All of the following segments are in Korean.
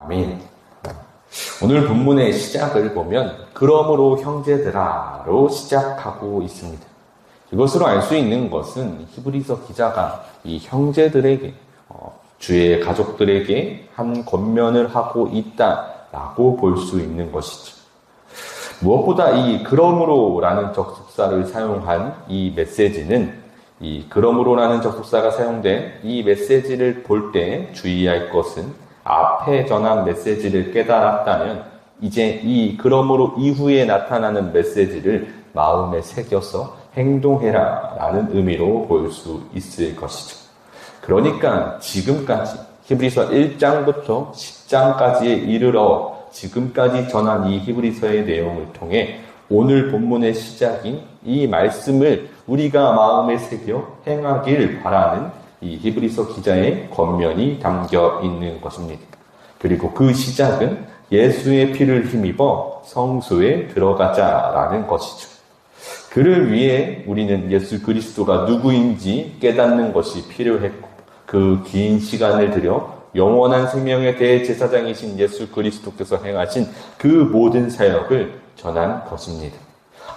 아멘. 오늘 본문의 시작을 보면 그러므로 형제들아로 시작하고 있습니다. 이것으로 알 수 있는 것은 히브리서 기자가 이 형제들에게 주의 가족들에게 한 권면을 하고 있다라고 볼 수 있는 것이죠. 무엇보다 이 그러므로라는 접속사를 사용한 이 메시지는 이 그러므로라는 접속사가 사용된 이 메시지를 볼 때 주의할 것은 앞에 전한 메시지를 깨달았다면 이제 이 그러므로 이후에 나타나는 메시지를 마음에 새겨서 행동해라 라는 의미로 볼 수 있을 것이죠. 그러니까 지금까지 히브리서 1장부터 10장까지에 이르러 지금까지 전한 이 히브리서의 내용을 통해 오늘 본문의 시작인 이 말씀을 우리가 마음에 새겨 행하길 바라는 이 히브리서 기자의 권면이 담겨 있는 것입니다. 그리고 그 시작은 예수의 피를 힘입어 성소에 들어가자라는 것이죠. 그를 위해 우리는 예수 그리스도가 누구인지 깨닫는 것이 필요했고 그 긴 시간을 들여 영원한 생명의 대제사장이신 예수 그리스도께서 행하신 그 모든 사역을 전한 것입니다.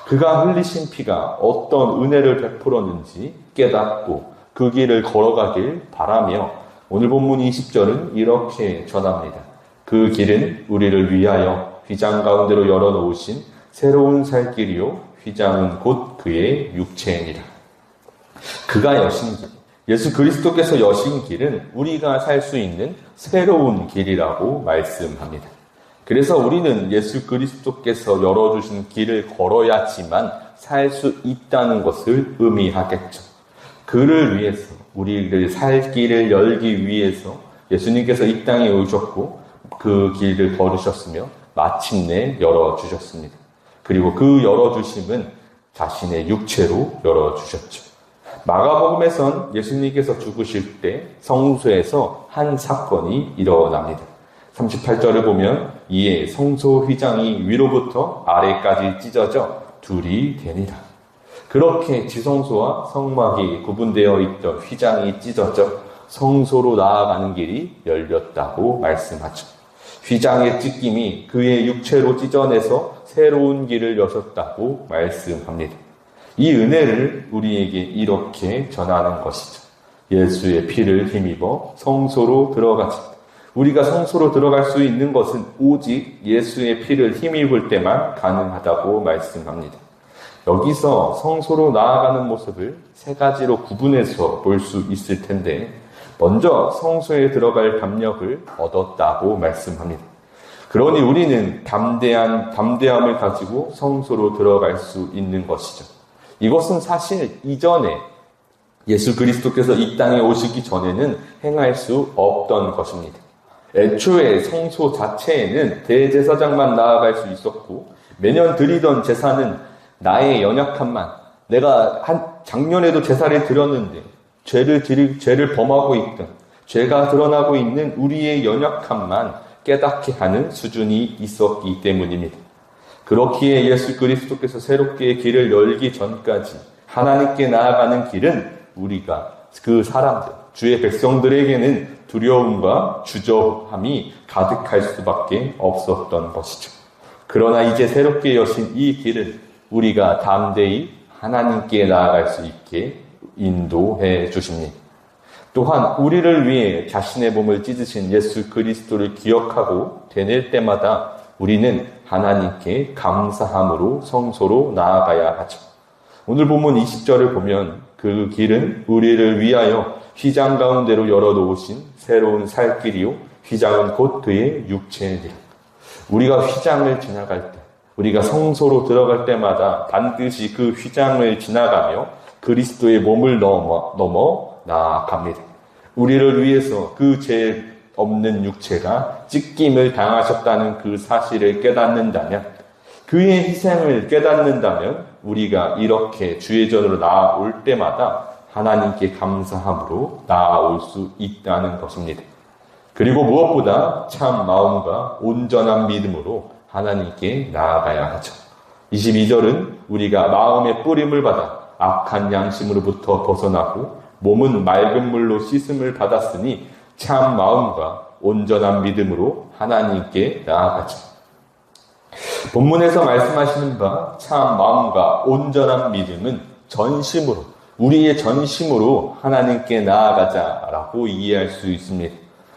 그가 흘리신 피가 어떤 은혜를 베풀었는지 깨닫고 그 길을 걸어가길 바라며 오늘 본문 20절은 이렇게 전합니다. 그 길은 우리를 위하여 휘장 가운데로 열어놓으신 새로운 살 길이요 휘장은 곧 그의 육체이니라. 그가 여신 길, 예수 그리스도께서 여신 길은 우리가 살 수 있는 새로운 길이라고 말씀합니다. 그래서 우리는 예수 그리스도께서 열어주신 길을 걸어야지만 살 수 있다는 것을 의미하겠죠. 그를 위해서, 우리를 살 길을 열기 위해서 예수님께서 이 땅에 오셨고 그 길을 걸으셨으며 마침내 열어주셨습니다. 그리고 그 열어주심은 자신의 육체로 열어주셨죠. 마가복음에선 예수님께서 죽으실 때 성소에서 한 사건이 일어납니다. 38절을 보면 이에 성소 휘장이 위로부터 아래까지 찢어져 둘이 되니라. 그렇게 지성소와 성막이 구분되어 있던 휘장이 찢어져 성소로 나아가는 길이 열렸다고 말씀하죠. 휘장의 찢김이 그의 육체로 찢어내서 새로운 길을 여셨다고 말씀합니다. 이 은혜를 우리에게 이렇게 전하는 것이죠. 예수의 피를 힘입어 성소로 들어가자. 우리가 성소로 들어갈 수 있는 것은 오직 예수의 피를 힘입을 때만 가능하다고 말씀합니다. 여기서 성소로 나아가는 모습을 세 가지로 구분해서 볼 수 있을 텐데 먼저 성소에 들어갈 담력을 얻었다고 말씀합니다. 그러니 우리는 담대함을 가지고 성소로 들어갈 수 있는 것이죠. 이것은 사실 이전에 예수 그리스도께서 이 땅에 오시기 전에는 행할 수 없던 것입니다. 애초에 성소 자체에는 대제사장만 나아갈 수 있었고 매년 드리던 제사는 나의 연약함만, 내가 작년에도 제사를 드렸는데 죄를 범하고 있던, 죄가 드러나고 있는 우리의 연약함만 깨닫게 하는 수준이 있었기 때문입니다. 그렇기에 예수 그리스도께서 새롭게 길을 열기 전까지 하나님께 나아가는 길은 우리가 그 사람들, 주의 백성들에게는 두려움과 주저함이 가득할 수밖에 없었던 것이죠. 그러나 이제 새롭게 여신 이 길은 우리가 담대히 하나님께 나아갈 수 있게 인도해 주십니다. 또한 우리를 위해 자신의 몸을 찢으신 예수 그리스도를 기억하고 되뇌 때마다 우리는 하나님께 감사함으로 성소로 나아가야 하죠. 오늘 본문 20절을 보면 그 길은 우리를 위하여 휘장 가운데로 열어놓으신 새로운 살 길이요 휘장은 곧 그의 육체니라. 우리가 휘장을 지나갈 때, 우리가 성소로 들어갈 때마다 반드시 그 휘장을 지나가며 그리스도의 몸을 넘어 나아갑니다. 우리를 위해서 그 죄 없는 육체가 찢김을 당하셨다는 그 사실을 깨닫는다면, 그의 희생을 깨닫는다면 우리가 이렇게 주의 전으로 나아올 때마다 하나님께 감사함으로 나아올 수 있다는 것입니다. 그리고 무엇보다 참 마음과 온전한 믿음으로 하나님께 나아가야 하죠. 22절은 우리가 마음의 뿌림을 받아 악한 양심으로부터 벗어나고 몸은 맑은 물로 씻음을 받았으니 참 마음과 온전한 믿음으로 하나님께 나아가죠. 본문에서 말씀하시는 바 참 마음과 온전한 믿음은 전심으로, 우리의 전심으로 하나님께 나아가자라고 이해할 수 있습니다.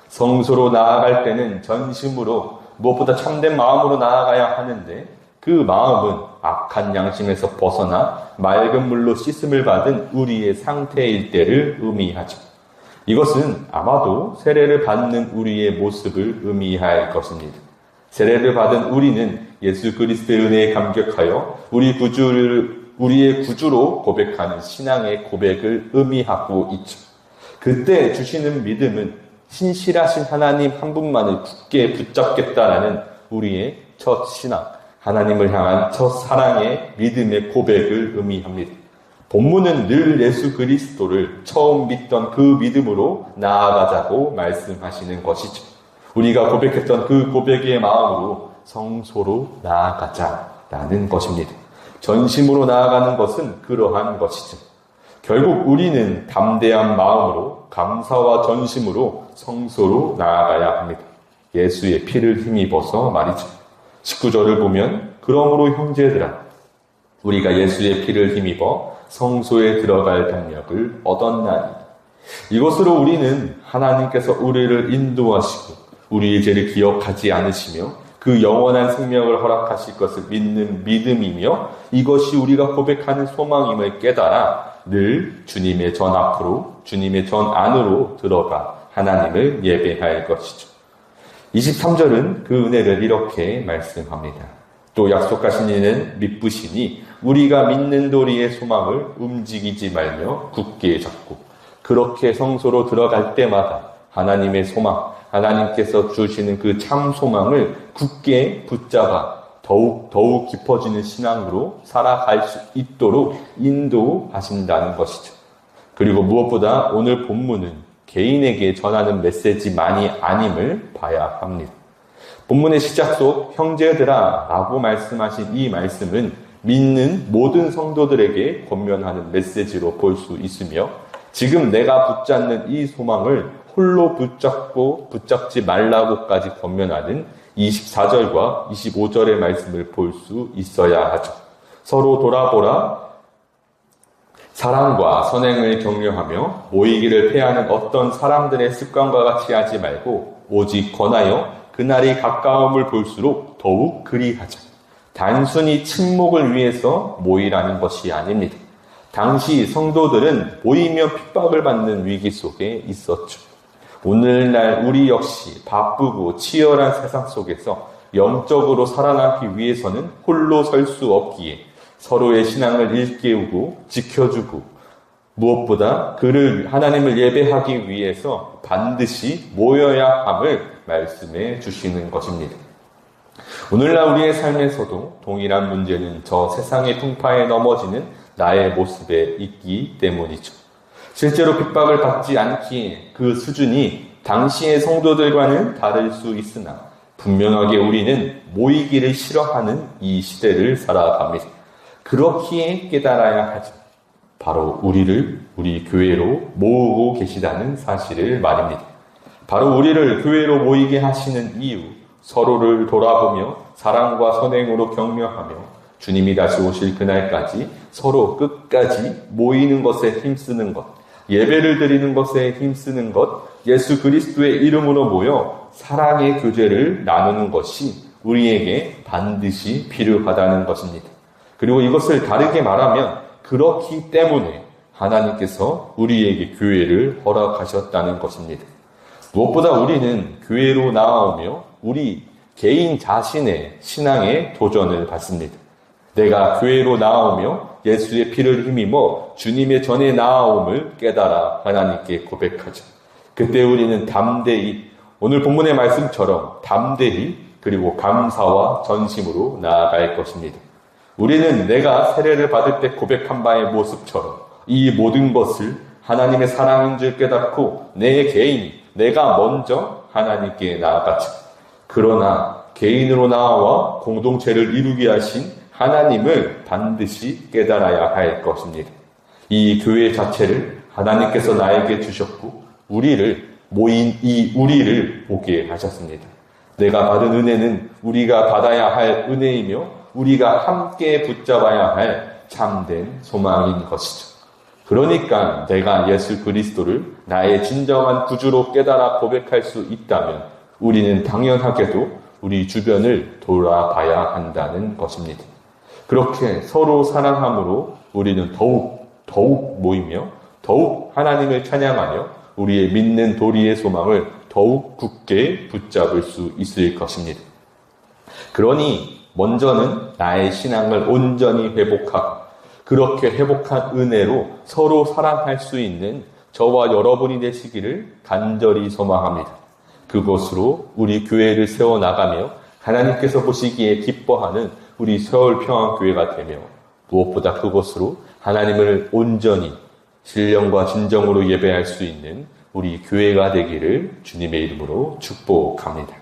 성소로 나아갈 때는 전심으로 무엇보다 참된 마음으로 나아가야 하는데 그 마음은 악한 양심에서 벗어나 맑은 물로 씻음을 받은 우리의 상태일 때를 의미하죠. 이것은 아마도 세례를 받는 우리의 모습을 의미할 것입니다. 세례를 받은 우리는 예수 그리스도의 은혜에 감격하여 우리의 구주로 고백하는 신앙의 고백을 의미하고 있죠. 그때 주시는 믿음은 신실하신 하나님 한 분만을 굳게 붙잡겠다라는 우리의 첫 신앙, 하나님을 향한 첫 사랑의 믿음의 고백을 의미합니다. 본문은 늘 예수 그리스도를 처음 믿던 그 믿음으로 나아가자고 말씀하시는 것이죠. 우리가 고백했던 그 고백의 마음으로 성소로 나아가자라는 것입니다. 전심으로 나아가는 것은 그러한 것이죠. 결국 우리는 담대한 마음으로 감사와 전심으로 성소로 나아가야 합니다. 예수의 피를 힘입어서 말이죠. 19절을 보면 그러므로 형제들아 우리가 예수의 피를 힘입어 성소에 들어갈 동력을 얻었나니 이것으로 우리는 하나님께서 우리를 인도하시고 우리의 죄를 기억하지 않으시며 그 영원한 생명을 허락하실 것을 믿는 믿음이며 이것이 우리가 고백하는 소망임을 깨달아 늘 주님의 전 앞으로 주님의 전 안으로 들어가 하나님을 예배할 것이죠. 23절은 그 은혜를 이렇게 말씀합니다. 또 약속하신 이는 믿으시니 우리가 믿는 도리의 소망을 움직이지 말며 굳게 잡고 그렇게 성소로 들어갈 때마다 하나님의 소망, 하나님께서 주시는 그 참 소망을 굳게 붙잡아 더욱 깊어지는 신앙으로 살아갈 수 있도록 인도하신다는 것이죠. 그리고 무엇보다 오늘 본문은 개인에게 전하는 메시지만이 아님을 봐야 합니다. 본문의 시작 속 형제들아 라고 말씀하신 이 말씀은 믿는 모든 성도들에게 권면하는 메시지로 볼 수 있으며 지금 내가 붙잡는 이 소망을 홀로 붙잡지 말라고까지 권면하는 24절과 25절의 말씀을 볼 수 있어야 하죠. 서로 돌아보라 사랑과 선행을 격려하며 모이기를 패하는 어떤 사람들의 습관과 같이 하지 말고 오직 권하여 그날이 가까움을 볼수록 더욱 그리하자. 단순히 친목을 위해서 모이라는 것이 아닙니다. 당시 성도들은 모이며 핍박을 받는 위기 속에 있었죠. 오늘날 우리 역시 바쁘고 치열한 세상 속에서 영적으로 살아남기 위해서는 홀로 설 수 없기에 서로의 신앙을 일깨우고 지켜주고 무엇보다 하나님을 예배하기 위해서 반드시 모여야 함을 말씀해 주시는 것입니다. 오늘날 우리의 삶에서도 동일한 문제는 저 세상의 풍파에 넘어지는 나의 모습에 있기 때문이죠. 실제로 핍박을 받지 않기에 그 수준이 당시의 성도들과는 다를 수 있으나 분명하게 우리는 모이기를 싫어하는 이 시대를 살아갑니다. 그렇기에 깨달아야 하죠. 바로 우리 교회로 모으고 계시다는 사실을 말입니다. 바로 우리를 교회로 모이게 하시는 이유, 서로를 돌아보며 사랑과 선행으로 격려하며 주님이 다시 오실 그날까지 서로 끝까지 모이는 것에 힘쓰는 것, 예배를 드리는 것에 힘쓰는 것, 예수 그리스도의 이름으로 모여 사랑의 교제를 나누는 것이 우리에게 반드시 필요하다는 것입니다. 그리고 이것을 다르게 말하면 그렇기 때문에 하나님께서 우리에게 교회를 허락하셨다는 것입니다. 무엇보다 우리는 교회로 나아오며 우리 개인 자신의 신앙에 도전을 받습니다. 내가 교회로 나아오며 예수의 피를 힘입어 주님의 전에 나아옴을 깨달아 하나님께 고백하죠. 그때 우리는 담대히 오늘 본문의 말씀처럼 담대히 그리고 감사와 전심으로 나아갈 것입니다. 우리는 내가 세례를 받을 때 고백한 바의 모습처럼 이 모든 것을 하나님의 사랑인 줄 깨닫고 내 개인이 내가 먼저 하나님께 나아가죠. 그러나 개인으로 나와 공동체를 이루게 하신 하나님을 반드시 깨달아야 할 것입니다. 이 교회 자체를 하나님께서 나에게 주셨고 우리를 보게 하셨습니다. 내가 받은 은혜는 우리가 받아야 할 은혜이며 우리가 함께 붙잡아야 할 참된 소망인 것이죠. 그러니까 내가 예수 그리스도를 나의 진정한 구주로 깨달아 고백할 수 있다면 우리는 당연하게도 우리 주변을 돌아봐야 한다는 것입니다. 그렇게 서로 사랑함으로 우리는 더욱 모이며 더욱 하나님을 찬양하며 우리의 믿는 도리의 소망을 더욱 굳게 붙잡을 수 있을 것입니다. 그러니 먼저는 나의 신앙을 온전히 회복하고 그렇게 회복한 은혜로 서로 사랑할 수 있는 저와 여러분이 되시기를 간절히 소망합니다. 그것으로 우리 교회를 세워나가며 하나님께서 보시기에 기뻐하는 우리 서울평안교회가 되며 무엇보다 그것으로 하나님을 온전히 신령과 진정으로 예배할 수 있는 우리 교회가 되기를 주님의 이름으로 축복합니다.